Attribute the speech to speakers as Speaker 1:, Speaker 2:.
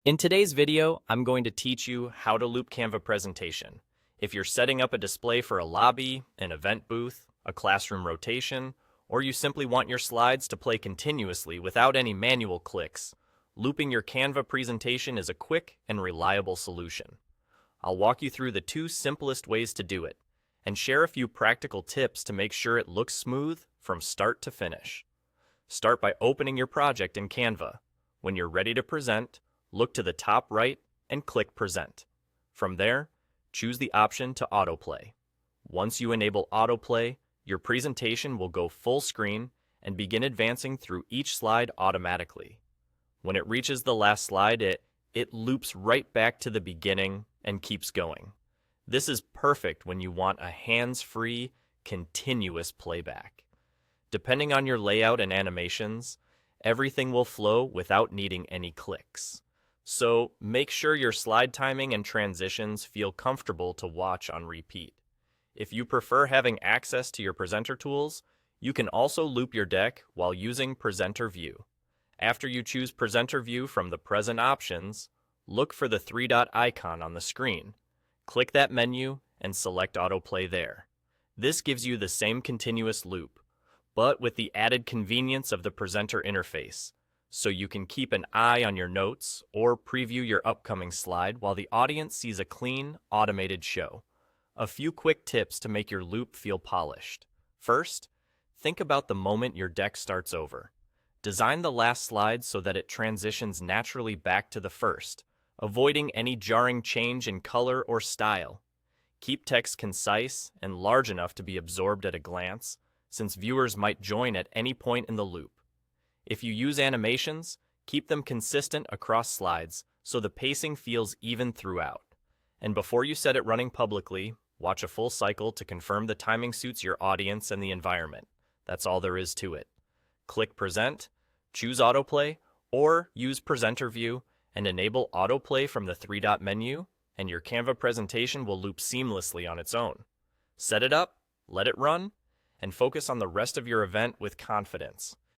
Speaker 1: In today's video, I'm going to teach you how to loop Canva presentation. If you're setting up a display for a lobby, an event booth, a classroom rotation, or you simply want your slides to play continuously without any manual clicks, looping your Canva presentation is a quick and reliable solution. I'll walk you through the two simplest ways to do it, and share a few practical tips to make sure it looks smooth from start to finish. Start by opening your project in Canva. When you're ready to present, look to the top right and click Present. From there, choose the option to autoplay. Once you enable autoplay, your presentation will go full screen and begin advancing through each slide automatically. When it reaches the last slide, it loops right back to the beginning and keeps going. This is perfect when you want a hands-free, continuous playback. Depending on your layout and animations, everything will flow without needing any clicks. So make sure your slide timing and transitions feel comfortable to watch on repeat. If you prefer having access to your presenter tools, you can also loop your deck while using Presenter View. After you choose Presenter View from the present options, look for the three-dot icon on the screen. Click that menu and select Autoplay there. This gives you the same continuous loop, but with the added convenience of the presenter interface, so you can keep an eye on your notes or preview your upcoming slide while the audience sees a clean, automated show. A few quick tips to make your loop feel polished. First, think about the moment your deck starts over. Design the last slide so that it transitions naturally back to the first, avoiding any jarring change in color or style. Keep text concise and large enough to be absorbed at a glance, since viewers might join at any point in the loop. If you use animations, keep them consistent across slides so the pacing feels even throughout. And before you set it running publicly, watch a full cycle to confirm the timing suits your audience and the environment. That's all there is to it. Click Present, choose Autoplay, or use Presenter View and enable Autoplay from the three-dot menu, and your Canva presentation will loop seamlessly on its own. Set it up, let it run, and focus on the rest of your event with confidence.